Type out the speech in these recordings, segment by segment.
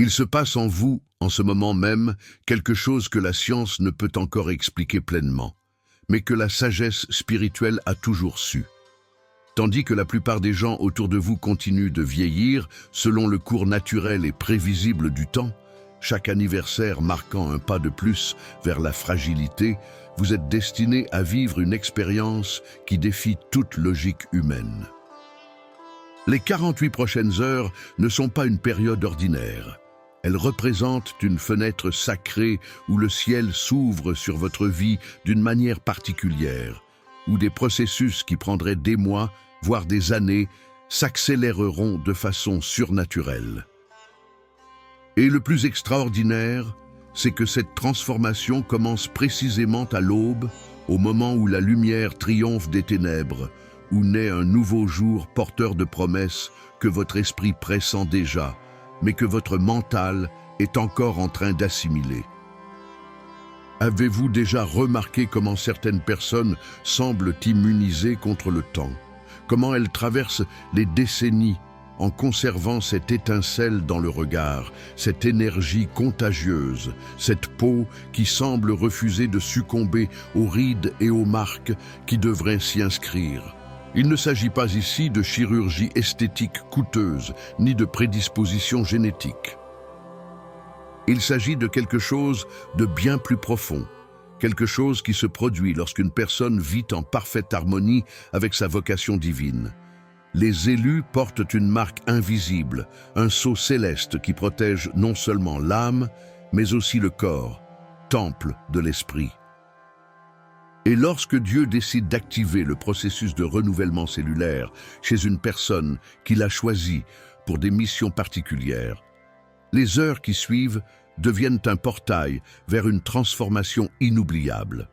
Il se passe en vous, en ce moment même, quelque chose que la science ne peut encore expliquer pleinement, mais que la sagesse spirituelle a toujours su. Tandis que la plupart des gens autour de vous continuent de vieillir selon le cours naturel et prévisible du temps, chaque anniversaire marquant un pas de plus vers la fragilité, vous êtes destiné à vivre une expérience qui défie toute logique humaine. Les 48 prochaines heures ne sont pas une période ordinaire. Elles représentent une fenêtre sacrée où le ciel s'ouvre sur votre vie d'une manière particulière, où des processus qui prendraient des mois, voire des années, s'accéléreront de façon surnaturelle. Et le plus extraordinaire, c'est que cette transformation commence précisément à l'aube, au moment où la lumière triomphe des ténèbres, où naît un nouveau jour porteur de promesses que votre esprit pressent déjà, mais que votre mental est encore en train d'assimiler. Avez-vous déjà remarqué comment certaines personnes semblent immunisées contre le temps? Comment elles traversent les décennies en conservant cette étincelle dans le regard, cette énergie contagieuse, cette peau qui semble refuser de succomber aux rides et aux marques qui devraient s'y inscrire. Il ne s'agit pas ici de chirurgie esthétique coûteuse, ni de prédisposition génétique. Il s'agit de quelque chose de bien plus profond, quelque chose qui se produit lorsqu'une personne vit en parfaite harmonie avec sa vocation divine. Les élus portent une marque invisible, un sceau céleste qui protège non seulement l'âme, mais aussi le corps, temple de l'esprit. Et lorsque Dieu décide d'activer le processus de renouvellement cellulaire chez une personne qu'il a choisie pour des missions particulières, les heures qui suivent deviennent un portail vers une transformation inoubliable.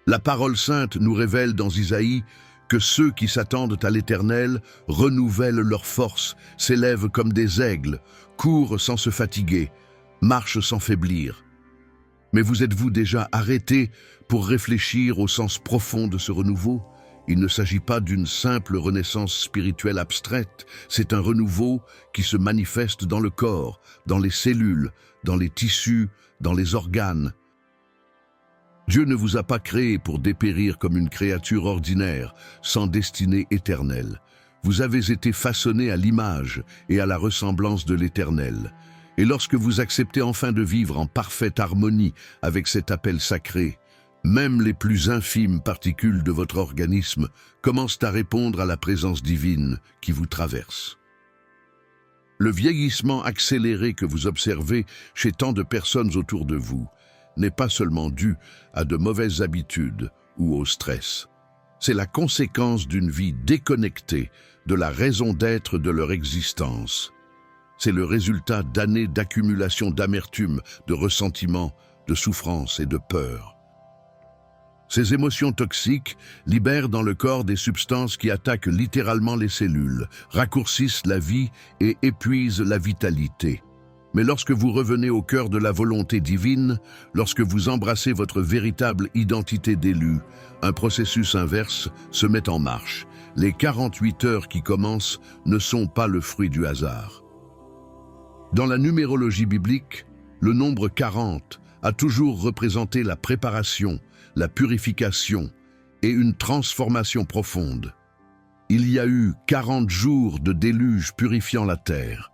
La parole sainte nous révèle dans Isaïe que ceux qui s'attendent à l'Éternel renouvellent leurs forces, s'élèvent comme des aigles, courent sans se fatiguer, marchent sans faiblir. Mais vous êtes-vous déjà arrêté pour réfléchir au sens profond de ce renouveau? Il ne s'agit pas d'une simple renaissance spirituelle abstraite, c'est un renouveau qui se manifeste dans le corps, dans les cellules, dans les tissus, dans les organes. Dieu ne vous a pas créé pour dépérir comme une créature ordinaire, sans destinée éternelle. Vous avez été façonné à l'image et à la ressemblance de l'Éternel. Et lorsque vous acceptez enfin de vivre en parfaite harmonie avec cet appel sacré, même les plus infimes particules de votre organisme commencent à répondre à la présence divine qui vous traverse. Le vieillissement accéléré que vous observez chez tant de personnes autour de vous n'est pas seulement dû à de mauvaises habitudes ou au stress. C'est la conséquence d'une vie déconnectée de la raison d'être de leur existence. C'est le résultat d'années d'accumulation d'amertume, de ressentiment, de souffrance et de peur. Ces émotions toxiques libèrent dans le corps des substances qui attaquent littéralement les cellules, raccourcissent la vie et épuisent la vitalité. Mais lorsque vous revenez au cœur de la volonté divine, lorsque vous embrassez votre véritable identité d'élu, un processus inverse se met en marche. Les 48 heures qui commencent ne sont pas le fruit du hasard. Dans la numérologie biblique, le nombre 40 a toujours représenté la préparation, la purification et une transformation profonde. Il y a eu 40 jours de déluge purifiant la terre.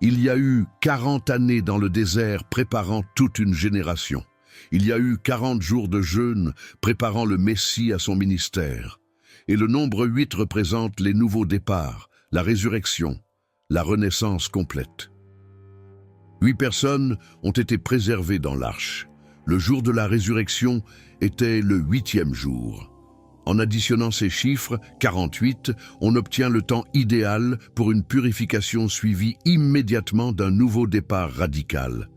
Il y a eu 40 années dans le désert préparant toute une génération. Il y a eu 40 jours de jeûne préparant le Messie à son ministère. Et le nombre 8 représente les nouveaux départs, la résurrection, la renaissance complète. 8 personnes ont été préservées dans l'arche. Le jour de la résurrection était le 8e jour. En additionnant ces chiffres, 48, on obtient le temps idéal pour une purification suivie immédiatement d'un nouveau départ radical.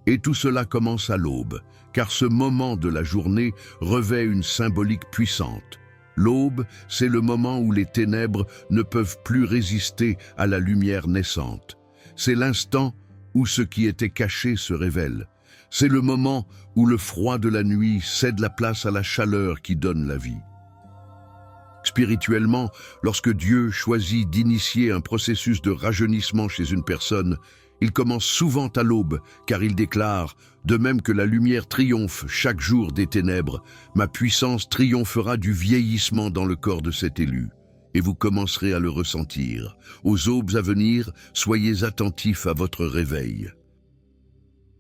Et tout cela commence à l'aube, car ce moment de la journée revêt une symbolique puissante. L'aube, c'est le moment où les ténèbres ne peuvent plus résister à la lumière naissante. C'est l'instant où ce qui était caché se révèle. C'est le moment où le froid de la nuit cède la place à la chaleur qui donne la vie. Spirituellement, lorsque Dieu choisit d'initier un processus de rajeunissement chez une personne, il commence souvent à l'aube, car il déclare « De même que la lumière triomphe chaque jour des ténèbres, ma puissance triomphera du vieillissement dans le corps de cet élu. » Et vous commencerez à le ressentir. Aux aubes à venir, soyez attentifs à votre réveil.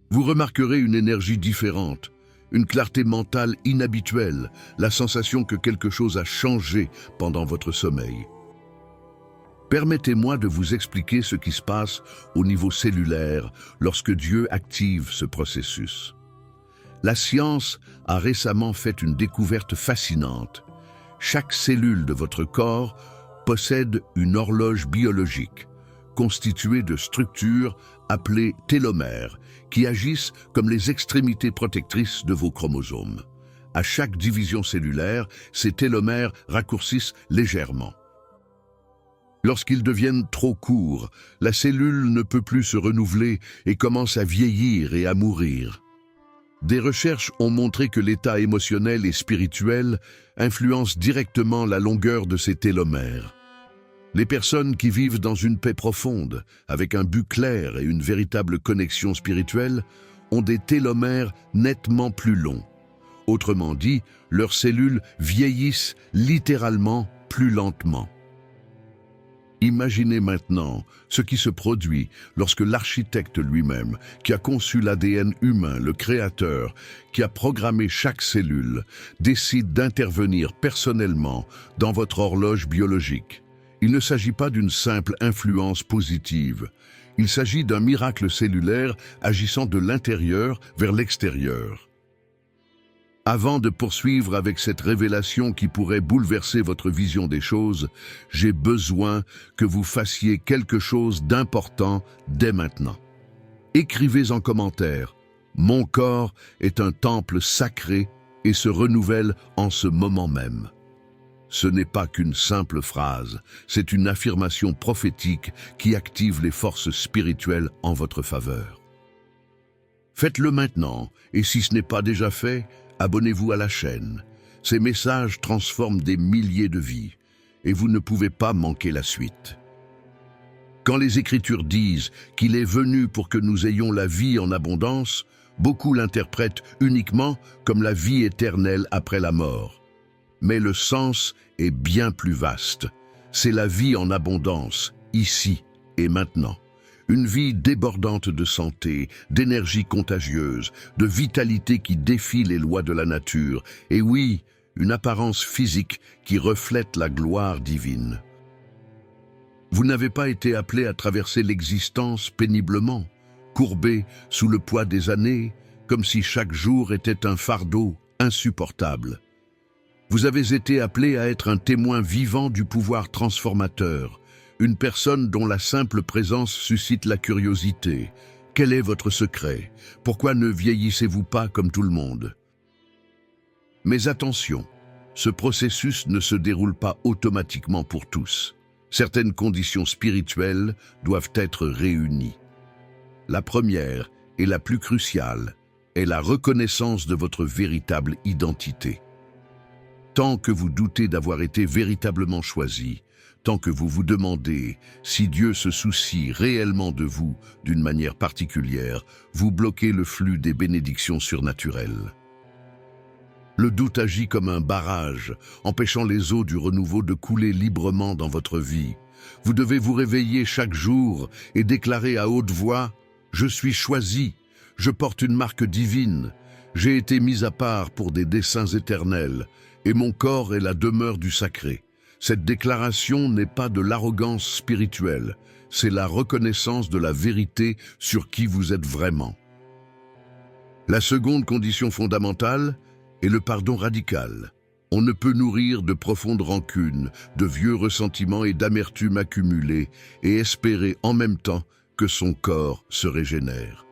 Vous remarquerez une énergie différente, une clarté mentale inhabituelle, la sensation que quelque chose a changé pendant votre sommeil. Permettez-moi de vous expliquer ce qui se passe au niveau cellulaire lorsque Dieu active ce processus. La science a récemment fait une découverte fascinante. Chaque cellule de votre corps possède une horloge biologique, constituée de structures appelées télomères, qui agissent comme les extrémités protectrices de vos chromosomes. À chaque division cellulaire, ces télomères raccourcissent légèrement. Lorsqu'ils deviennent trop courts, la cellule ne peut plus se renouveler et commence à vieillir et à mourir. Des recherches ont montré que l'état émotionnel et spirituel influence directement la longueur de ces télomères. Les personnes qui vivent dans une paix profonde, avec un but clair et une véritable connexion spirituelle, ont des télomères nettement plus longs. Autrement dit, leurs cellules vieillissent littéralement plus lentement. Imaginez maintenant ce qui se produit lorsque l'architecte lui-même, qui a conçu l'ADN humain, le créateur, qui a programmé chaque cellule, décide d'intervenir personnellement dans votre horloge biologique. Il ne s'agit pas d'une simple influence positive. Il s'agit d'un miracle cellulaire agissant de l'intérieur vers l'extérieur. Avant de poursuivre avec cette révélation qui pourrait bouleverser votre vision des choses, j'ai besoin que vous fassiez quelque chose d'important dès maintenant. Écrivez en commentaire « Mon corps est un temple sacré et se renouvelle en ce moment même ». Ce n'est pas qu'une simple phrase, c'est une affirmation prophétique qui active les forces spirituelles en votre faveur. Faites-le maintenant, et si ce n'est pas déjà fait, abonnez-vous à la chaîne. Ces messages transforment des milliers de vies, et vous ne pouvez pas manquer la suite. Quand les Écritures disent qu'il est venu pour que nous ayons la vie en abondance, beaucoup l'interprètent uniquement comme la vie éternelle après la mort. Mais le sens est bien plus vaste. C'est la vie en abondance, ici et maintenant. Une vie débordante de santé, d'énergie contagieuse, de vitalité qui défie les lois de la nature, et oui, une apparence physique qui reflète la gloire divine. Vous n'avez pas été appelé à traverser l'existence péniblement, courbé sous le poids des années, comme si chaque jour était un fardeau insupportable. Vous avez été appelé à être un témoin vivant du pouvoir transformateur, une personne dont la simple présence suscite la curiosité. Quel est votre secret? Pourquoi ne vieillissez-vous pas comme tout le monde? Mais attention, ce processus ne se déroule pas automatiquement pour tous. Certaines conditions spirituelles doivent être réunies. La première, et la plus cruciale, est la reconnaissance de votre véritable identité. Tant que vous doutez d'avoir été véritablement choisi, tant que vous vous demandez si Dieu se soucie réellement de vous d'une manière particulière, vous bloquez le flux des bénédictions surnaturelles. Le doute agit comme un barrage, empêchant les eaux du renouveau de couler librement dans votre vie. Vous devez vous réveiller chaque jour et déclarer à haute voix « Je suis choisi, je porte une marque divine, j'ai été mis à part pour des desseins éternels, et mon corps est la demeure du sacré. » Cette déclaration n'est pas de l'arrogance spirituelle, c'est la reconnaissance de la vérité sur qui vous êtes vraiment. La seconde condition fondamentale est le pardon radical. On ne peut nourrir de profondes rancunes, de vieux ressentiments et d'amertume accumulés et espérer en même temps que son corps se régénère.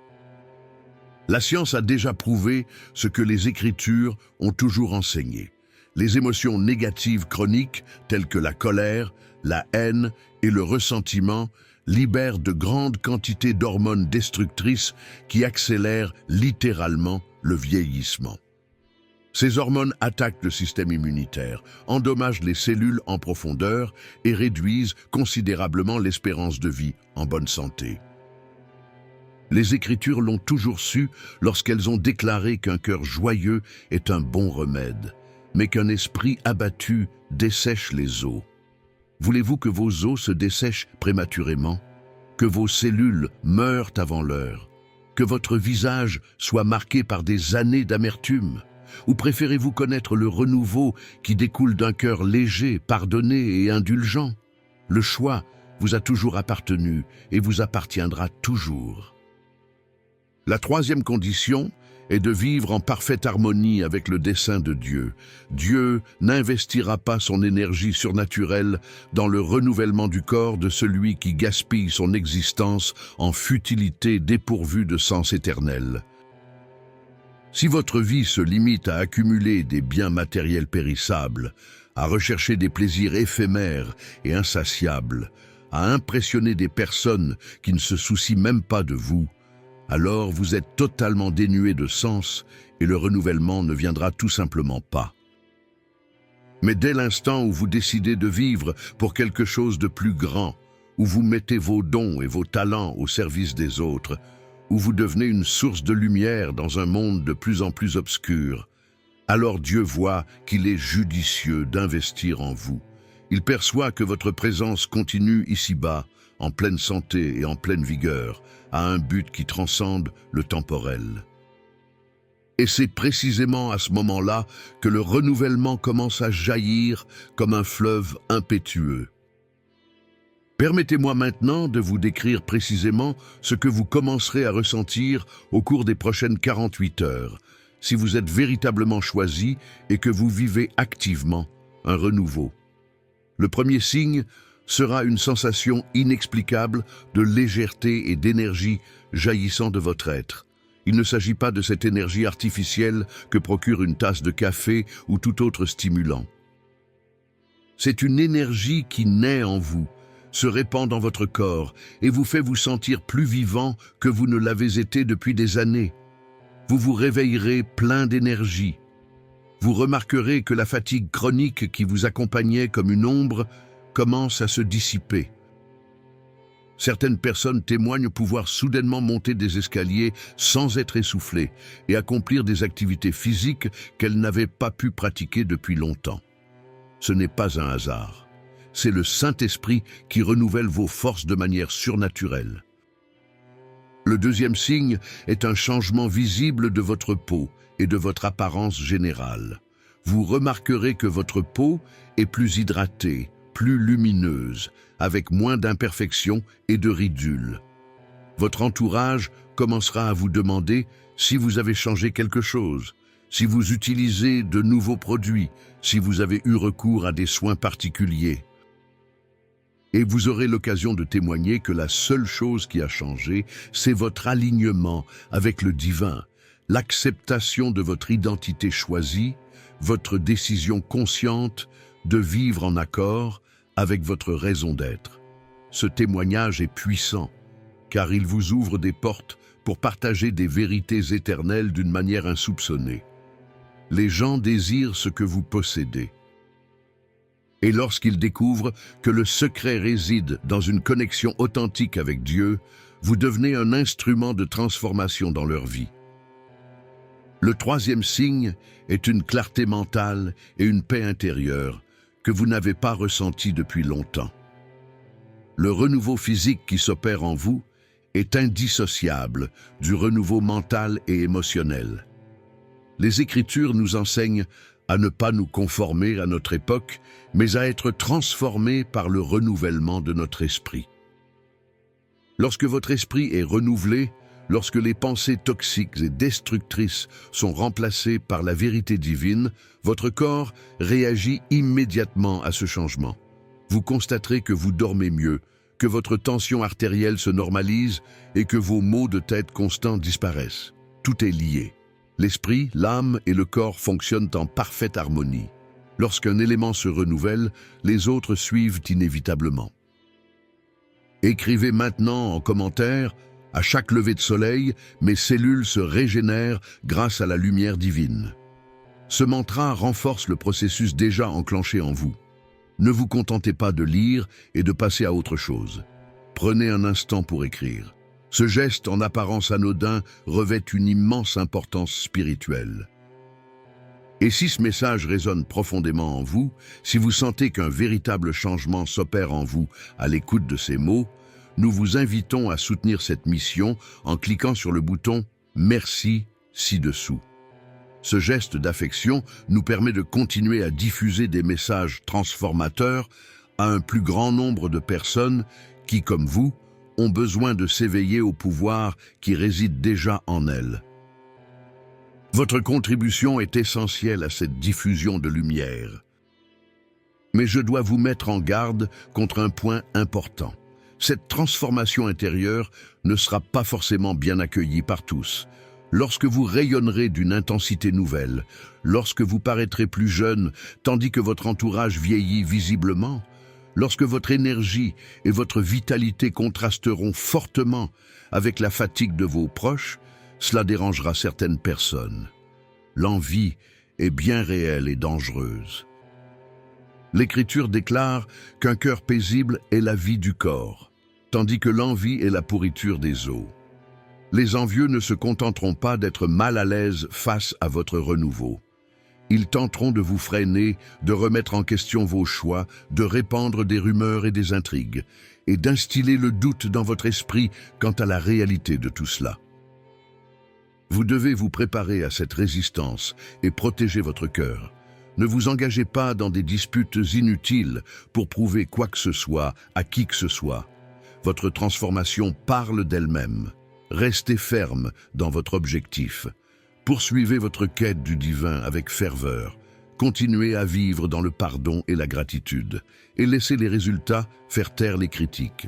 La science a déjà prouvé ce que les Écritures ont toujours enseigné. Les émotions négatives chroniques, telles que la colère, la haine et le ressentiment, libèrent de grandes quantités d'hormones destructrices qui accélèrent littéralement le vieillissement. Ces hormones attaquent le système immunitaire, endommagent les cellules en profondeur et réduisent considérablement l'espérance de vie en bonne santé. Les Écritures l'ont toujours su lorsqu'elles ont déclaré qu'un cœur joyeux est un bon remède, mais qu'un esprit abattu dessèche les os. Voulez-vous que vos os se dessèchent prématurément? Que vos cellules meurent avant l'heure? Que votre visage soit marqué par des années d'amertume? Ou préférez-vous connaître le renouveau qui découle d'un cœur léger, pardonné et indulgent? Le choix vous a toujours appartenu et vous appartiendra toujours. La troisième condition est de vivre en parfaite harmonie avec le dessein de Dieu. Dieu n'investira pas son énergie surnaturelle dans le renouvellement du corps de celui qui gaspille son existence en futilité dépourvue de sens éternel. Si votre vie se limite à accumuler des biens matériels périssables, à rechercher des plaisirs éphémères et insatiables, à impressionner des personnes qui ne se soucient même pas de vous, alors vous êtes totalement dénué de sens et le renouvellement ne viendra tout simplement pas. Mais dès l'instant où vous décidez de vivre pour quelque chose de plus grand, où vous mettez vos dons et vos talents au service des autres, où vous devenez une source de lumière dans un monde de plus en plus obscur, alors Dieu voit qu'il est judicieux d'investir en vous. Il perçoit que votre présence continue ici-bas, en pleine santé et en pleine vigueur, à un but qui transcende le temporel. Et c'est précisément à ce moment-là que le renouvellement commence à jaillir comme un fleuve impétueux. Permettez-moi maintenant de vous décrire précisément ce que vous commencerez à ressentir au cours des prochaines 48 heures, si vous êtes véritablement choisi et que vous vivez activement un renouveau. Le premier signe sera une sensation inexplicable de légèreté et d'énergie jaillissant de votre être. Il ne s'agit pas de cette énergie artificielle que procure une tasse de café ou tout autre stimulant. C'est une énergie qui naît en vous, se répand dans votre corps et vous fait vous sentir plus vivant que vous ne l'avez été depuis des années. Vous vous réveillerez plein d'énergie. Vous remarquerez que la fatigue chronique qui vous accompagnait comme une ombre commence à se dissiper. Certaines personnes témoignent pouvoir soudainement monter des escaliers sans être essoufflées et accomplir des activités physiques qu'elles n'avaient pas pu pratiquer depuis longtemps. Ce n'est pas un hasard. C'est le Saint-Esprit qui renouvelle vos forces de manière surnaturelle. Le deuxième signe est un changement visible de votre peau et de votre apparence générale. Vous remarquerez que votre peau est plus hydratée, plus lumineuse, avec moins d'imperfections et de ridules. Votre entourage commencera à vous demander si vous avez changé quelque chose, si vous utilisez de nouveaux produits, si vous avez eu recours à des soins particuliers. Et vous aurez l'occasion de témoigner que la seule chose qui a changé, c'est votre alignement avec le divin, l'acceptation de votre identité choisie, votre décision consciente de vivre en accord avec votre raison d'être. Ce témoignage est puissant, car il vous ouvre des portes pour partager des vérités éternelles d'une manière insoupçonnée. Les gens désirent ce que vous possédez. Et lorsqu'ils découvrent que le secret réside dans une connexion authentique avec Dieu, vous devenez un instrument de transformation dans leur vie. Le troisième signe est une clarté mentale et une paix intérieure que vous n'avez pas ressentie depuis longtemps. Le renouveau physique qui s'opère en vous est indissociable du renouveau mental et émotionnel. Les Écritures nous enseignent à ne pas nous conformer à notre époque, mais à être transformés par le renouvellement de notre esprit. Lorsque votre esprit est renouvelé, lorsque les pensées toxiques et destructrices sont remplacées par la vérité divine, votre corps réagit immédiatement à ce changement. Vous constaterez que vous dormez mieux, que votre tension artérielle se normalise et que vos maux de tête constants disparaissent. Tout est lié. L'esprit, l'âme et le corps fonctionnent en parfaite harmonie. Lorsqu'un élément se renouvelle, les autres suivent inévitablement. Écrivez maintenant en commentaire: à chaque lever de soleil, mes cellules se régénèrent grâce à la lumière divine. Ce mantra renforce le processus déjà enclenché en vous. Ne vous contentez pas de lire et de passer à autre chose. Prenez un instant pour écrire. Ce geste, en apparence anodin, revêt une immense importance spirituelle. Et si ce message résonne profondément en vous, si vous sentez qu'un véritable changement s'opère en vous à l'écoute de ces mots, nous vous invitons à soutenir cette mission en cliquant sur le bouton « Merci » ci-dessous. Ce geste d'affection nous permet de continuer à diffuser des messages transformateurs à un plus grand nombre de personnes qui, comme vous, ont besoin de s'éveiller au pouvoir qui réside déjà en elles. Votre contribution est essentielle à cette diffusion de lumière. Mais je dois vous mettre en garde contre un point important. Cette transformation intérieure ne sera pas forcément bien accueillie par tous. Lorsque vous rayonnerez d'une intensité nouvelle, lorsque vous paraîtrez plus jeune tandis que votre entourage vieillit visiblement, lorsque votre énergie et votre vitalité contrasteront fortement avec la fatigue de vos proches, cela dérangera certaines personnes. L'envie est bien réelle et dangereuse. L'Écriture déclare qu'un cœur paisible est la vie du corps, tandis que l'envie est la pourriture des os. Les envieux ne se contenteront pas d'être mal à l'aise face à votre renouveau. Ils tenteront de vous freiner, de remettre en question vos choix, de répandre des rumeurs et des intrigues, et d'instiller le doute dans votre esprit quant à la réalité de tout cela. Vous devez vous préparer à cette résistance et protéger votre cœur. Ne vous engagez pas dans des disputes inutiles pour prouver quoi que ce soit à qui que ce soit. Votre transformation parle d'elle-même. Restez ferme dans votre objectif. Poursuivez votre quête du divin avec ferveur. Continuez à vivre dans le pardon et la gratitude, et laissez les résultats faire taire les critiques.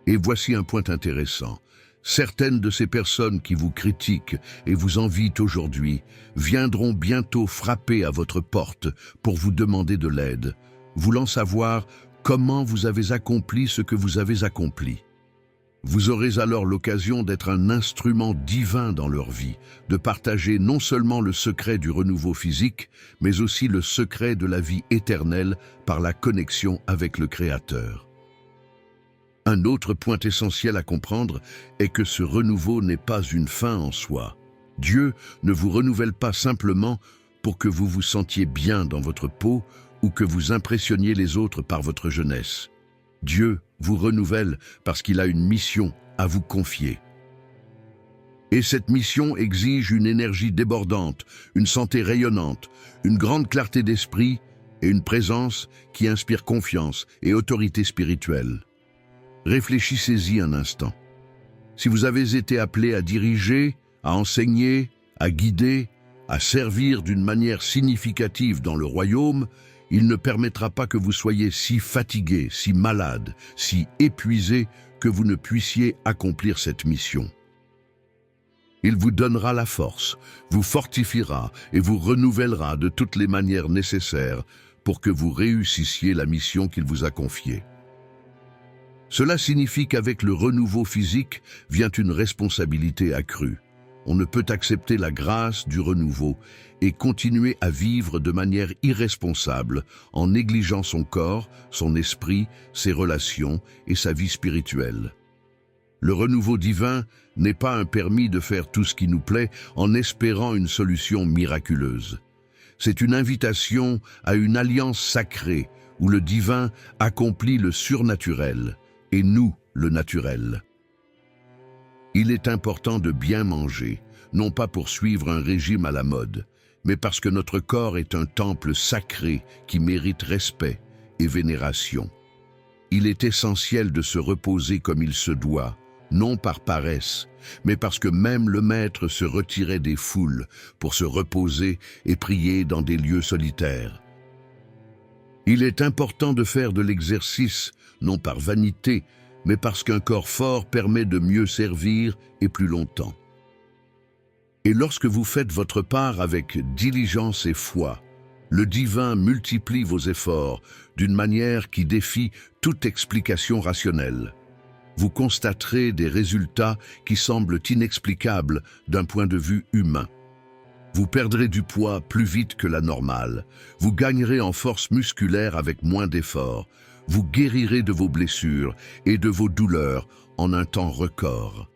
Et voici un point intéressant. Certaines de ces personnes qui vous critiquent et vous envient aujourd'hui viendront bientôt frapper à votre porte pour vous demander de l'aide, voulant savoir comment vous avez accompli ce que vous avez accompli. Vous aurez alors l'occasion d'être un instrument divin dans leur vie, de partager non seulement le secret du renouveau physique, mais aussi le secret de la vie éternelle par la connexion avec le Créateur. Un autre point essentiel à comprendre est que ce renouveau n'est pas une fin en soi. Dieu ne vous renouvelle pas simplement pour que vous vous sentiez bien dans votre peau ou que vous impressionniez les autres par votre jeunesse. Dieu vous renouvelle parce qu'il a une mission à vous confier. Et cette mission exige une énergie débordante, une santé rayonnante, une grande clarté d'esprit et une présence qui inspire confiance et autorité spirituelle. Réfléchissez-y un instant. Si vous avez été appelé à diriger, à enseigner, à guider, à servir d'une manière significative dans le royaume, il ne permettra pas que vous soyez si fatigué, si malade, si épuisé que vous ne puissiez accomplir cette mission. Il vous donnera la force, vous fortifiera et vous renouvellera de toutes les manières nécessaires pour que vous réussissiez la mission qu'il vous a confiée. Cela signifie qu'avec le renouveau physique vient une responsabilité accrue. On ne peut accepter la grâce du renouveau et continuer à vivre de manière irresponsable en négligeant son corps, son esprit, ses relations et sa vie spirituelle. Le renouveau divin n'est pas un permis de faire tout ce qui nous plaît en espérant une solution miraculeuse. C'est une invitation à une alliance sacrée où le divin accomplit le surnaturel et nous le naturel. Il est important de bien manger, non pas pour suivre un régime à la mode, mais parce que notre corps est un temple sacré qui mérite respect et vénération. Il est essentiel de se reposer comme il se doit, non par paresse, mais parce que même le Maître se retirait des foules pour se reposer et prier dans des lieux solitaires. Il est important de faire de l'exercice, non par vanité, mais parce qu'un corps fort permet de mieux servir et plus longtemps. Et lorsque vous faites votre part avec diligence et foi, le divin multiplie vos efforts d'une manière qui défie toute explication rationnelle. Vous constaterez des résultats qui semblent inexplicables d'un point de vue humain. Vous perdrez du poids plus vite que la normale. Vous gagnerez en force musculaire avec moins d'efforts. Vous guérirez de vos blessures et de vos douleurs en un temps record.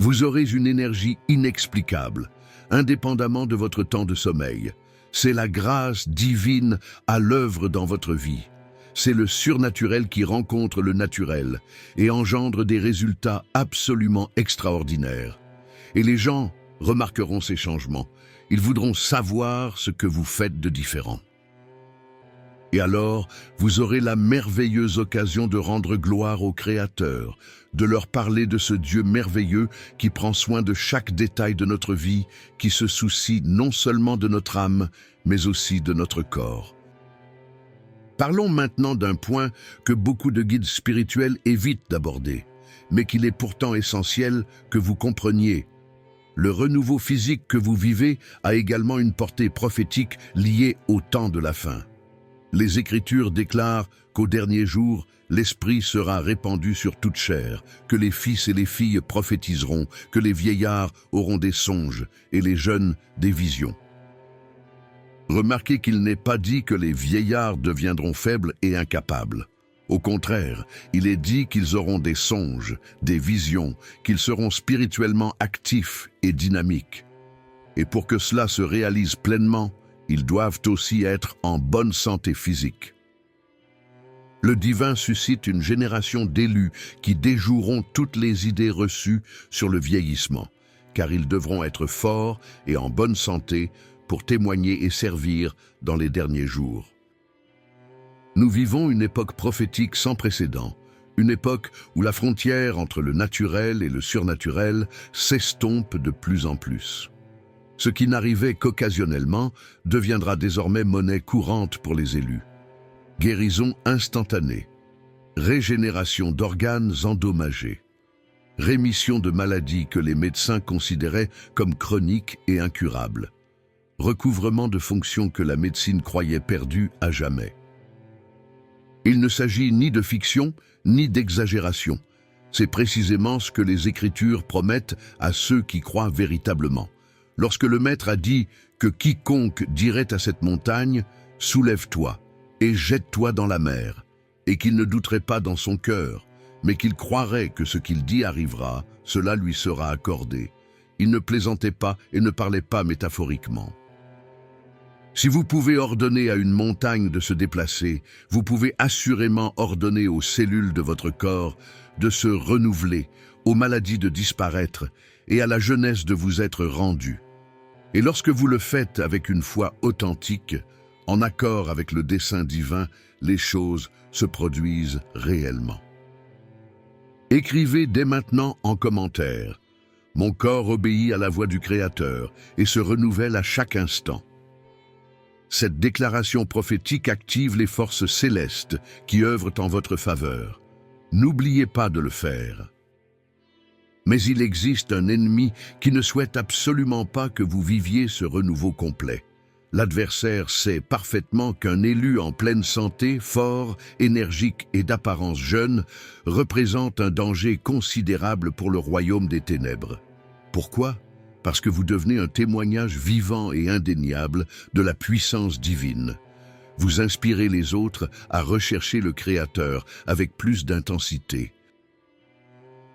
Vous aurez une énergie inexplicable, indépendamment de votre temps de sommeil. C'est la grâce divine à l'œuvre dans votre vie. C'est le surnaturel qui rencontre le naturel et engendre des résultats absolument extraordinaires. Et les gens remarqueront ces changements. Ils voudront savoir ce que vous faites de différent. Et alors, vous aurez la merveilleuse occasion de rendre gloire au Créateur, de leur parler de ce Dieu merveilleux qui prend soin de chaque détail de notre vie, qui se soucie non seulement de notre âme, mais aussi de notre corps. Parlons maintenant d'un point que beaucoup de guides spirituels évitent d'aborder, mais qu'il est pourtant essentiel que vous compreniez. Le renouveau physique que vous vivez a également une portée prophétique liée au temps de la fin. Les Écritures déclarent qu'au dernier jour, l'Esprit sera répandu sur toute chair, que les fils et les filles prophétiseront, que les vieillards auront des songes et les jeunes des visions. Remarquez qu'il n'est pas dit que les vieillards deviendront faibles et incapables. Au contraire, il est dit qu'ils auront des songes, des visions, qu'ils seront spirituellement actifs et dynamiques. Et pour que cela se réalise pleinement, ils doivent aussi être en bonne santé physique. Le divin suscite une génération d'élus qui déjoueront toutes les idées reçues sur le vieillissement, car ils devront être forts et en bonne santé pour témoigner et servir dans les derniers jours. Nous vivons une époque prophétique sans précédent, une époque où la frontière entre le naturel et le surnaturel s'estompe de plus en plus. Ce qui n'arrivait qu'occasionnellement deviendra désormais monnaie courante pour les élus. Guérison instantanée, régénération d'organes endommagés, rémission de maladies que les médecins considéraient comme chroniques et incurables, recouvrement de fonctions que la médecine croyait perdues à jamais. Il ne s'agit ni de fiction, ni d'exagération. C'est précisément ce que les Écritures promettent à ceux qui croient véritablement. Lorsque le Maître a dit que quiconque dirait à cette montagne « Soulève-toi et jette-toi dans la mer », et qu'il ne douterait pas dans son cœur, mais qu'il croirait que ce qu'il dit arrivera, cela lui sera accordé. Il ne plaisantait pas et ne parlait pas métaphoriquement. Si vous pouvez ordonner à une montagne de se déplacer, vous pouvez assurément ordonner aux cellules de votre corps de se renouveler, aux maladies de disparaître et à la jeunesse de vous être rendue. Et lorsque vous le faites avec une foi authentique, en accord avec le dessein divin, les choses se produisent réellement. Écrivez dès maintenant en commentaire « Mon corps obéit à la voix du Créateur et se renouvelle à chaque instant ». Cette déclaration prophétique active les forces célestes qui œuvrent en votre faveur. N'oubliez pas de le faire. Mais il existe un ennemi qui ne souhaite absolument pas que vous viviez ce renouveau complet. L'adversaire sait parfaitement qu'un élu en pleine santé, fort, énergique et d'apparence jeune, représente un danger considérable pour le royaume des ténèbres. Pourquoi ? Parce que vous devenez un témoignage vivant et indéniable de la puissance divine. Vous inspirez les autres à rechercher le Créateur avec plus d'intensité.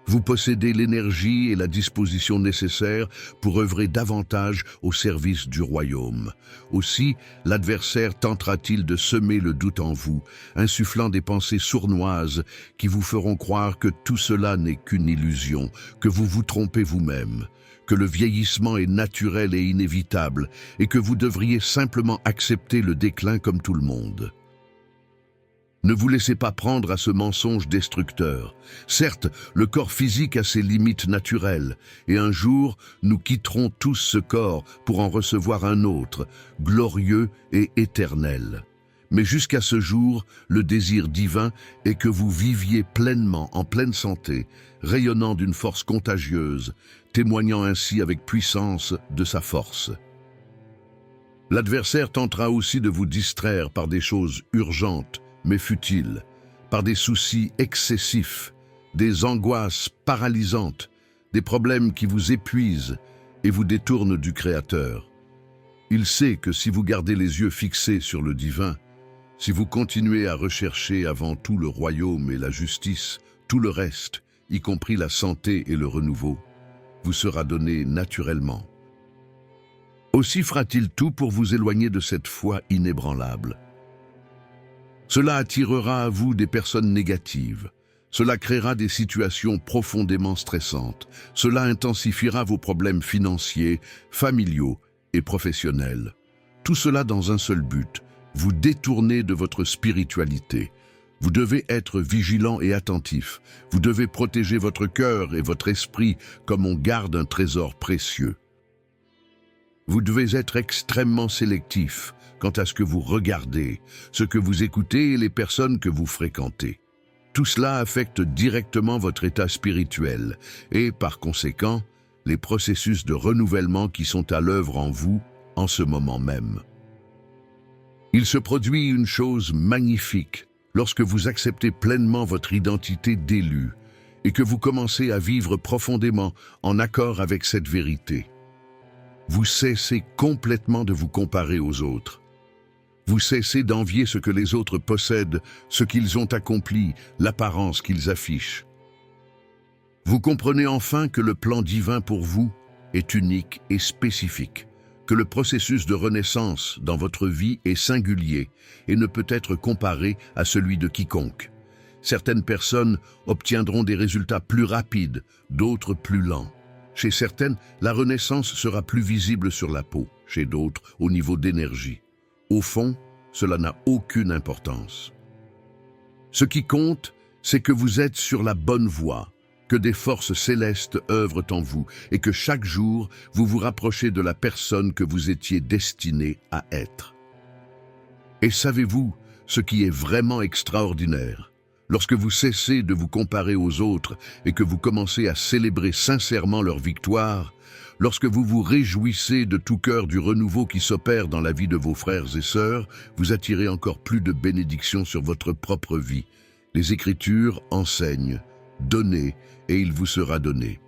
Vous possédez l'énergie et la disposition nécessaires pour œuvrer davantage au service du royaume. Aussi, l'adversaire tentera-t-il de semer le doute en vous, insufflant des pensées sournoises qui vous feront croire que tout cela n'est qu'une illusion, que vous vous trompez vous-même, que le vieillissement est naturel et inévitable et que vous devriez simplement accepter le déclin comme tout le monde. Ne vous laissez pas prendre à ce mensonge destructeur. Certes, le corps physique a ses limites naturelles, et un jour, nous quitterons tous ce corps pour en recevoir un autre, glorieux et éternel. Mais jusqu'à ce jour, le désir divin est que vous viviez pleinement, en pleine santé, rayonnant d'une force contagieuse, témoignant ainsi avec puissance de sa force. L'adversaire tentera aussi de vous distraire par des choses urgentes, mais futiles, par des soucis excessifs, des angoisses paralysantes, des problèmes qui vous épuisent et vous détourne du Créateur. Il sait que si vous gardez les yeux fixés sur le divin, si vous continuez à rechercher avant tout le royaume et la justice, tout le reste, y compris la santé et le renouveau, vous sera donné naturellement. Aussi fera-t-il tout pour vous éloigner de cette foi inébranlable. Cela attirera à vous des personnes négatives. Cela créera des situations profondément stressantes. Cela intensifiera vos problèmes financiers, familiaux et professionnels. Tout cela dans un seul but, vous détourner de votre spiritualité. Vous devez être vigilant et attentif. Vous devez protéger votre cœur et votre esprit comme on garde un trésor précieux. Vous devez être extrêmement sélectif quant à ce que vous regardez, ce que vous écoutez et les personnes que vous fréquentez. Tout cela affecte directement votre état spirituel et, par conséquent, les processus de renouvellement qui sont à l'œuvre en vous en ce moment même. Il se produit une chose magnifique lorsque vous acceptez pleinement votre identité d'élu et que vous commencez à vivre profondément en accord avec cette vérité. Vous cessez complètement de vous comparer aux autres. Vous cessez d'envier ce que les autres possèdent, ce qu'ils ont accompli, l'apparence qu'ils affichent. Vous comprenez enfin que le plan divin pour vous est unique et spécifique, que le processus de renaissance dans votre vie est singulier et ne peut être comparé à celui de quiconque. Certaines personnes obtiendront des résultats plus rapides, d'autres plus lents. Chez certaines, la renaissance sera plus visible sur la peau, chez d'autres, au niveau d'énergie. Au fond, cela n'a aucune importance. Ce qui compte, c'est que vous êtes sur la bonne voie, que des forces célestes œuvrent en vous et que chaque jour, vous vous rapprochez de la personne que vous étiez destiné à être. Et savez-vous ce qui est vraiment extraordinaire? Lorsque vous cessez de vous comparer aux autres et que vous commencez à célébrer sincèrement leur victoire, lorsque vous vous réjouissez de tout cœur du renouveau qui s'opère dans la vie de vos frères et sœurs, vous attirez encore plus de bénédictions sur votre propre vie. Les Écritures enseignent, donnez et il vous sera donné.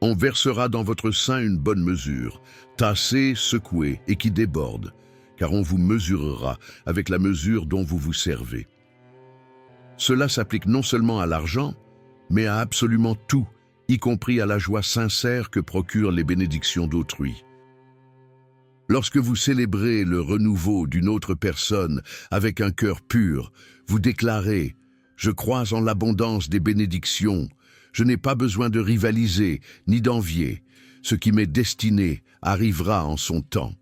On versera dans votre sein une bonne mesure, tassée, secouée et qui déborde, car on vous mesurera avec la mesure dont vous vous servez. Cela s'applique non seulement à l'argent, mais à absolument tout, y compris à la joie sincère que procurent les bénédictions d'autrui. Lorsque vous célébrez le renouveau d'une autre personne avec un cœur pur, vous déclarez « Je crois en l'abondance des bénédictions, je n'ai pas besoin de rivaliser ni d'envier, ce qui m'est destiné arrivera en son temps,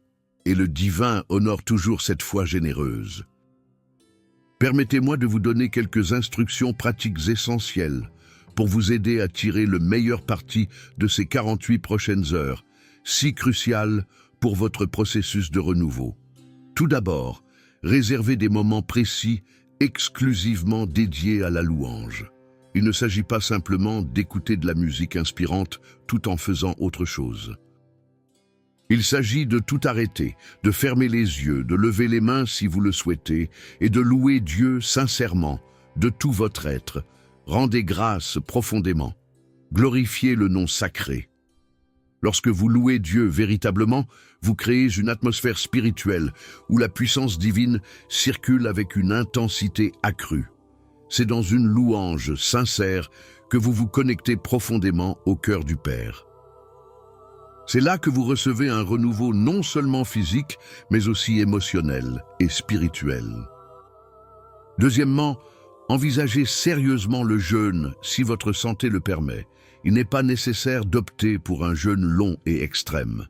et le divin honore toujours cette foi généreuse. » Permettez-moi de vous donner quelques instructions pratiques essentielles pour vous aider à tirer le meilleur parti de ces 48 prochaines heures, si cruciales pour votre processus de renouveau. Tout d'abord, réservez des moments précis exclusivement dédiés à la louange. Il ne s'agit pas simplement d'écouter de la musique inspirante tout en faisant autre chose. Il s'agit de tout arrêter, de fermer les yeux, de lever les mains si vous le souhaitez, et de louer Dieu sincèrement, de tout votre être. Rendez grâce profondément. Glorifiez le nom sacré. Lorsque vous louez Dieu véritablement, vous créez une atmosphère spirituelle où la puissance divine circule avec une intensité accrue. C'est dans une louange sincère que vous vous connectez profondément au cœur du Père. C'est là que vous recevez un renouveau non seulement physique, mais aussi émotionnel et spirituel. Deuxièmement, envisagez sérieusement le jeûne si votre santé le permet. Il n'est pas nécessaire d'opter pour un jeûne long et extrême.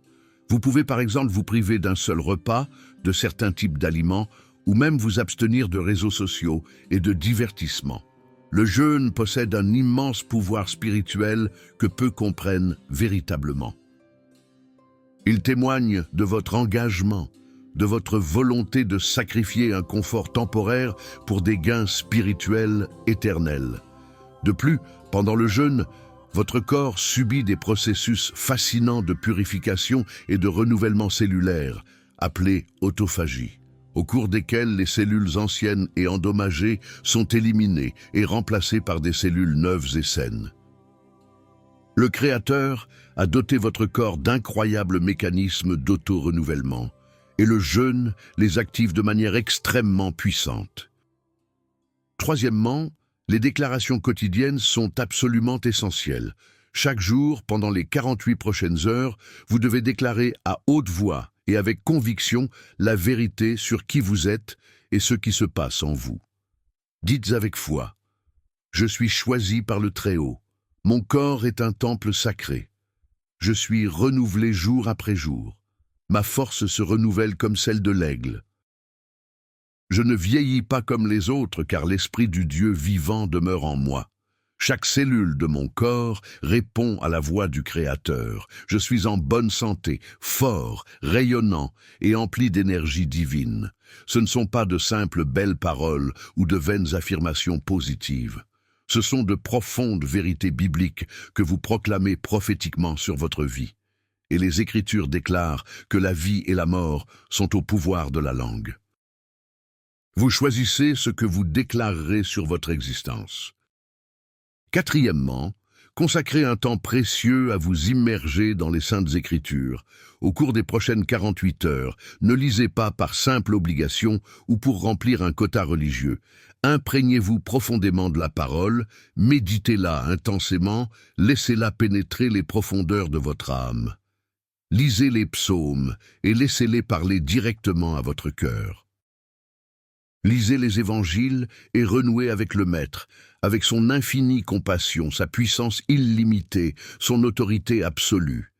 Vous pouvez par exemple vous priver d'un seul repas, de certains types d'aliments, ou même vous abstenir de réseaux sociaux et de divertissements. Le jeûne possède un immense pouvoir spirituel que peu comprennent véritablement. Il témoigne de votre engagement, de votre volonté de sacrifier un confort temporaire pour des gains spirituels éternels. De plus, pendant le jeûne, votre corps subit des processus fascinants de purification et de renouvellement cellulaire, appelés autophagie, au cours desquels les cellules anciennes et endommagées sont éliminées et remplacées par des cellules neuves et saines. Le Créateur a doté votre corps d'incroyables mécanismes d'auto-renouvellement, et le jeûne les active de manière extrêmement puissante. Troisièmement, les déclarations quotidiennes sont absolument essentielles. Chaque jour, pendant les 48 prochaines heures, vous devez déclarer à haute voix et avec conviction la vérité sur qui vous êtes et ce qui se passe en vous. Dites avec foi: je suis choisi par le Très-Haut. Mon corps est un temple sacré. Je suis renouvelé jour après jour. Ma force se renouvelle comme celle de l'aigle. Je ne vieillis pas comme les autres, car l'esprit du Dieu vivant demeure en moi. Chaque cellule de mon corps répond à la voix du Créateur. Je suis en bonne santé, fort, rayonnant et empli d'énergie divine. Ce ne sont pas de simples belles paroles ou de vaines affirmations positives. Ce sont de profondes vérités bibliques que vous proclamez prophétiquement sur votre vie. Et les Écritures déclarent que la vie et la mort sont au pouvoir de la langue. Vous choisissez ce que vous déclarerez sur votre existence. Quatrièmement, consacrez un temps précieux à vous immerger dans les Saintes Écritures. Au cours des prochaines 48 heures, ne lisez pas par simple obligation ou pour remplir un quota religieux. Imprégnez-vous profondément de la parole, méditez-la intensément, laissez-la pénétrer les profondeurs de votre âme. Lisez les psaumes et laissez-les parler directement à votre cœur. Lisez les évangiles et renouez avec le Maître, avec son infinie compassion, sa puissance illimitée, son autorité absolue.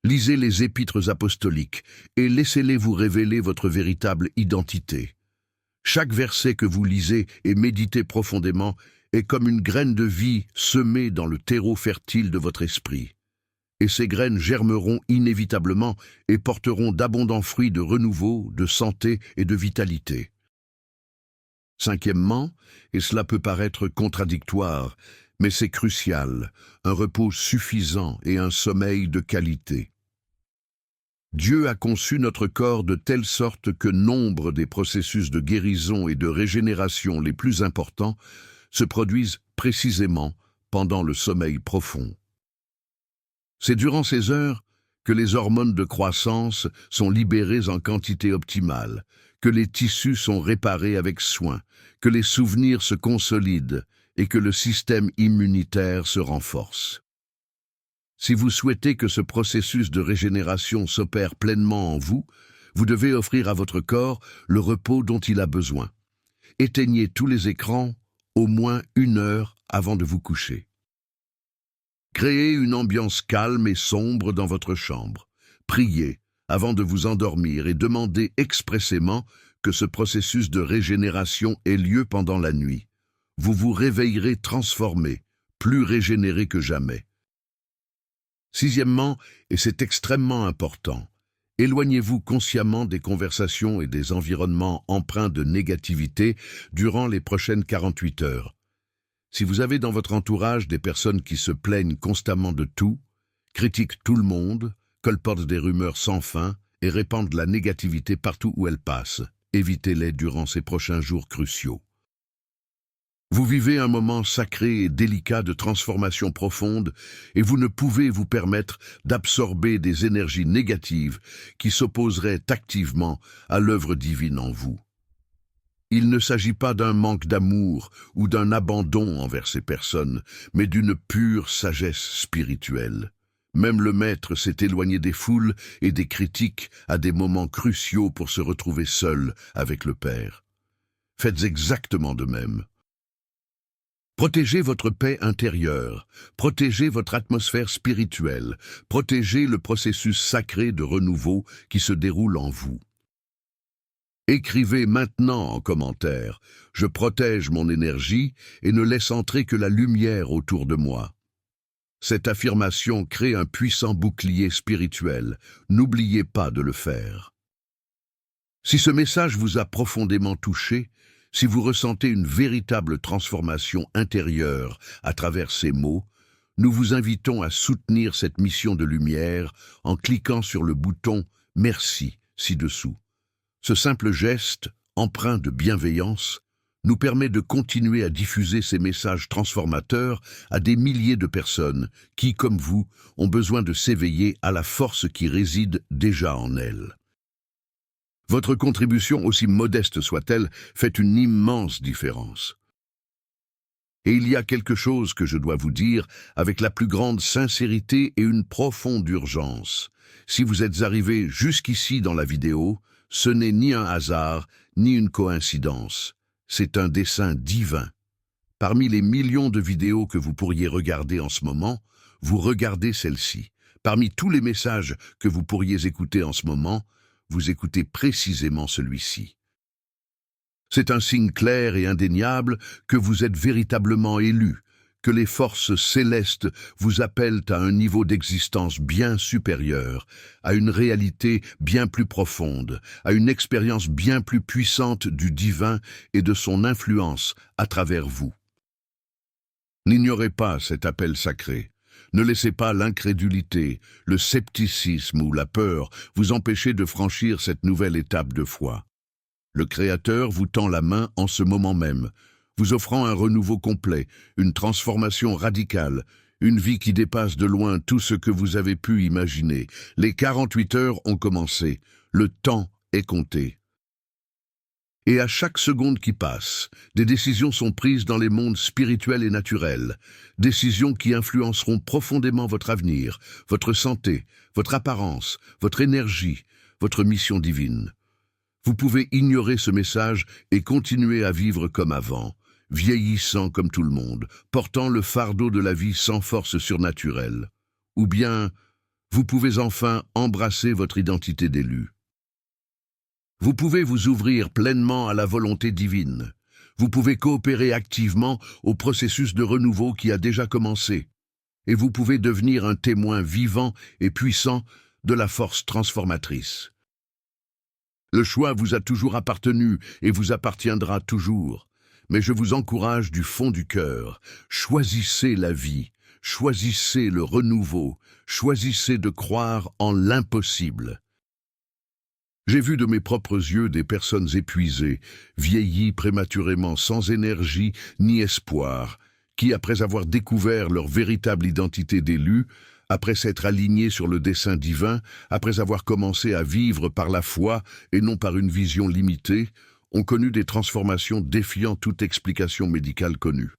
Lisez les épîtres apostoliques et laissez-les vous révéler votre véritable identité. Chaque verset que vous lisez et méditez profondément est comme une graine de vie semée dans le terreau fertile de votre esprit. Et ces graines germeront inévitablement et porteront d'abondants fruits de renouveau, de santé et de vitalité. Cinquièmement, et cela peut paraître contradictoire, mais c'est crucial, un repos suffisant et un sommeil de qualité. Dieu a conçu notre corps de telle sorte que nombre des processus de guérison et de régénération les plus importants se produisent précisément pendant le sommeil profond. C'est durant ces heures que les hormones de croissance sont libérées en quantité optimale, que les tissus sont réparés avec soin, que les souvenirs se consolident et que le système immunitaire se renforce. Si vous souhaitez que ce processus de régénération s'opère pleinement en vous, vous devez offrir à votre corps le repos dont il a besoin. Éteignez tous les écrans au moins 1 heure avant de vous coucher. Créez une ambiance calme et sombre dans votre chambre. Priez avant de vous endormir et demandez expressément que ce processus de régénération ait lieu pendant la nuit. Vous vous réveillerez transformé, plus régénéré que jamais. Sixièmement, et c'est extrêmement important, éloignez-vous consciemment des conversations et des environnements empreints de négativité durant les prochaines 48 heures. Si vous avez dans votre entourage des personnes qui se plaignent constamment de tout, critiquent tout le monde, colportent des rumeurs sans fin et répandent la négativité partout où elles passent, évitez-les durant ces prochains jours cruciaux. Vous vivez un moment sacré et délicat de transformation profonde et vous ne pouvez vous permettre d'absorber des énergies négatives qui s'opposeraient activement à l'œuvre divine en vous. Il ne s'agit pas d'un manque d'amour ou d'un abandon envers ces personnes, mais d'une pure sagesse spirituelle. Même le Maître s'est éloigné des foules et des critiques à des moments cruciaux pour se retrouver seul avec le Père. Faites exactement de même. Protégez votre paix intérieure, protégez votre atmosphère spirituelle, protégez le processus sacré de renouveau qui se déroule en vous. Écrivez maintenant en commentaire « Je protège mon énergie et ne laisse entrer que la lumière autour de moi ». Cette affirmation crée un puissant bouclier spirituel. N'oubliez pas de le faire. Si ce message vous a profondément touché, si vous ressentez une véritable transformation intérieure à travers ces mots, nous vous invitons à soutenir cette mission de lumière en cliquant sur le bouton « Merci » ci-dessous. Ce simple geste, empreint de bienveillance, nous permet de continuer à diffuser ces messages transformateurs à des milliers de personnes qui, comme vous, ont besoin de s'éveiller à la force qui réside déjà en elles. Votre contribution, aussi modeste soit-elle, fait une immense différence. Et il y a quelque chose que je dois vous dire avec la plus grande sincérité et une profonde urgence. Si vous êtes arrivé jusqu'ici dans la vidéo, ce n'est ni un hasard, ni une coïncidence. C'est un dessein divin. Parmi les millions de vidéos que vous pourriez regarder en ce moment, vous regardez celle-ci. Parmi tous les messages que vous pourriez écouter en ce moment, vous écoutez précisément celui-ci. C'est un signe clair et indéniable que vous êtes véritablement élu, que les forces célestes vous appellent à un niveau d'existence bien supérieur, à une réalité bien plus profonde, à une expérience bien plus puissante du divin et de son influence à travers vous. N'ignorez pas cet appel sacré. Ne laissez pas l'incrédulité, le scepticisme ou la peur vous empêcher de franchir cette nouvelle étape de foi. Le Créateur vous tend la main en ce moment même, vous offrant un renouveau complet, une transformation radicale, une vie qui dépasse de loin tout ce que vous avez pu imaginer. Les 48 heures ont commencé, le temps est compté. Et à chaque seconde qui passe, des décisions sont prises dans les mondes spirituels et naturels, décisions qui influenceront profondément votre avenir, votre santé, votre apparence, votre énergie, votre mission divine. Vous pouvez ignorer ce message et continuer à vivre comme avant, vieillissant comme tout le monde, portant le fardeau de la vie sans force surnaturelle. Ou bien, vous pouvez enfin embrasser votre identité d'élu. Vous pouvez vous ouvrir pleinement à la volonté divine. Vous pouvez coopérer activement au processus de renouveau qui a déjà commencé. Et vous pouvez devenir un témoin vivant et puissant de la force transformatrice. Le choix vous a toujours appartenu et vous appartiendra toujours. Mais je vous encourage du fond du cœur. Choisissez la vie, choisissez le renouveau, choisissez de croire en l'impossible. J'ai vu de mes propres yeux des personnes épuisées, vieillies prématurément, sans énergie ni espoir, qui, après avoir découvert leur véritable identité d'élu, après s'être alignés sur le dessein divin, après avoir commencé à vivre par la foi et non par une vision limitée, ont connu des transformations défiant toute explication médicale connue.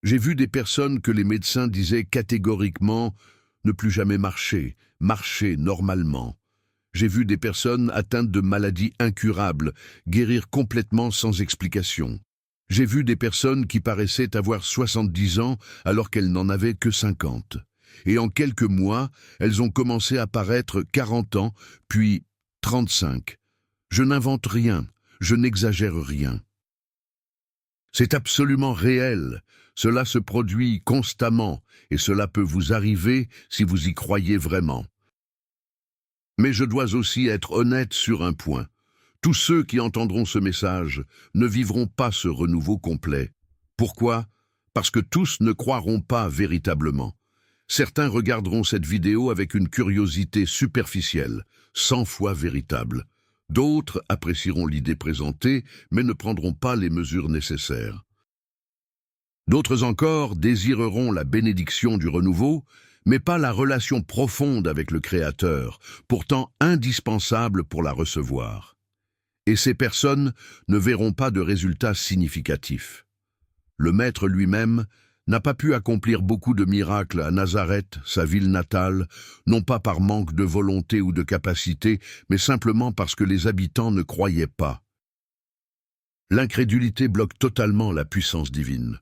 J'ai vu des personnes que les médecins disaient catégoriquement « ne plus jamais marcher, marcher normalement ». J'ai vu des personnes atteintes de maladies incurables guérir complètement sans explication. J'ai vu des personnes qui paraissaient avoir 70 ans alors qu'elles n'en avaient que 50. Et en quelques mois, elles ont commencé à paraître 40 ans, puis 35. Je n'invente rien, je n'exagère rien. C'est absolument réel, cela se produit constamment et cela peut vous arriver si vous y croyez vraiment. Mais je dois aussi être honnête sur un point. Tous ceux qui entendront ce message ne vivront pas ce renouveau complet. Pourquoi? Parce que tous ne croiront pas véritablement. Certains regarderont cette vidéo avec une curiosité superficielle, sans foi véritable. D'autres apprécieront l'idée présentée, mais ne prendront pas les mesures nécessaires. D'autres encore désireront la bénédiction du renouveau, mais pas la relation profonde avec le Créateur, pourtant indispensable pour la recevoir. Et ces personnes ne verront pas de résultats significatifs. Le Maître lui-même n'a pas pu accomplir beaucoup de miracles à Nazareth, sa ville natale, non pas par manque de volonté ou de capacité, mais simplement parce que les habitants ne croyaient pas. L'incrédulité bloque totalement la puissance divine.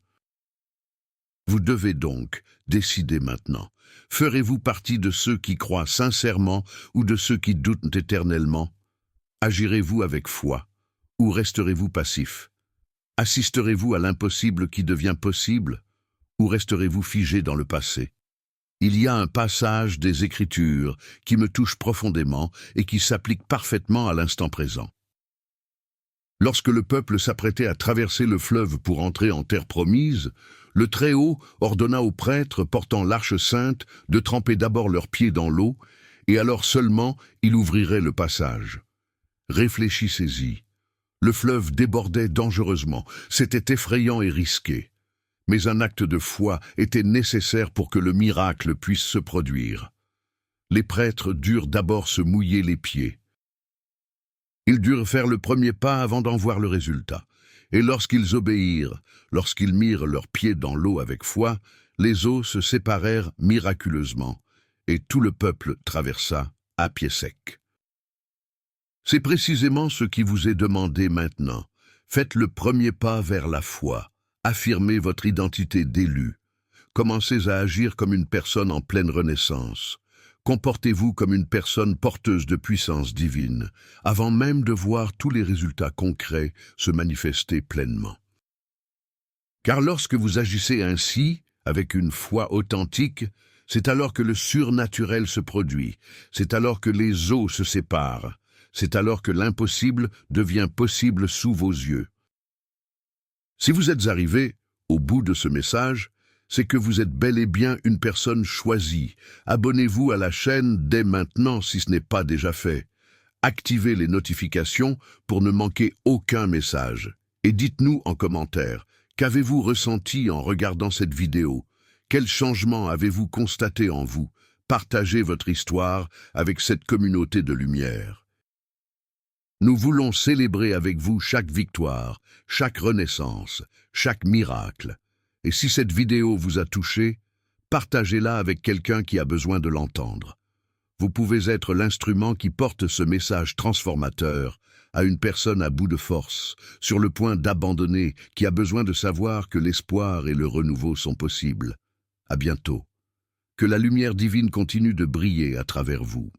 Vous devez donc décider maintenant. Ferez-vous partie de ceux qui croient sincèrement ou de ceux qui doutent éternellement? Agirez-vous avec foi ou resterez-vous passif? Assisterez-vous à l'impossible qui devient possible ou resterez-vous figé dans le passé? Il y a un passage des Écritures qui me touche profondément et qui s'applique parfaitement à l'instant présent. Lorsque le peuple s'apprêtait à traverser le fleuve pour entrer en terre promise, le Très-Haut ordonna aux prêtres portant l'arche sainte de tremper d'abord leurs pieds dans l'eau, et alors seulement il ouvrirait le passage. Réfléchissez-y. Le fleuve débordait dangereusement, c'était effrayant et risqué. Mais un acte de foi était nécessaire pour que le miracle puisse se produire. Les prêtres durent d'abord se mouiller les pieds. Ils durent faire le premier pas avant d'en voir le résultat. Et lorsqu'ils obéirent, lorsqu'ils mirent leurs pieds dans l'eau avec foi, les eaux se séparèrent miraculeusement, et tout le peuple traversa à pied sec. C'est précisément ce qui vous est demandé maintenant. Faites le premier pas vers la foi. Affirmez votre identité d'élu. Commencez à agir comme une personne en pleine renaissance. Comportez-vous comme une personne porteuse de puissance divine, avant même de voir tous les résultats concrets se manifester pleinement. Car lorsque vous agissez ainsi, avec une foi authentique, c'est alors que le surnaturel se produit, c'est alors que les eaux se séparent, c'est alors que l'impossible devient possible sous vos yeux. Si vous êtes arrivé au bout de ce message, c'est que vous êtes bel et bien une personne choisie. Abonnez-vous à la chaîne dès maintenant si ce n'est pas déjà fait. Activez les notifications pour ne manquer aucun message. Et dites-nous en commentaire, qu'avez-vous ressenti en regardant cette vidéo? Quel changement avez-vous constaté en vous? Partagez votre histoire avec cette communauté de lumière. Nous voulons célébrer avec vous chaque victoire, chaque renaissance, chaque miracle. Et si cette vidéo vous a touché, partagez-la avec quelqu'un qui a besoin de l'entendre. Vous pouvez être l'instrument qui porte ce message transformateur à une personne à bout de force, sur le point d'abandonner, qui a besoin de savoir que l'espoir et le renouveau sont possibles. À bientôt. Que la lumière divine continue de briller à travers vous.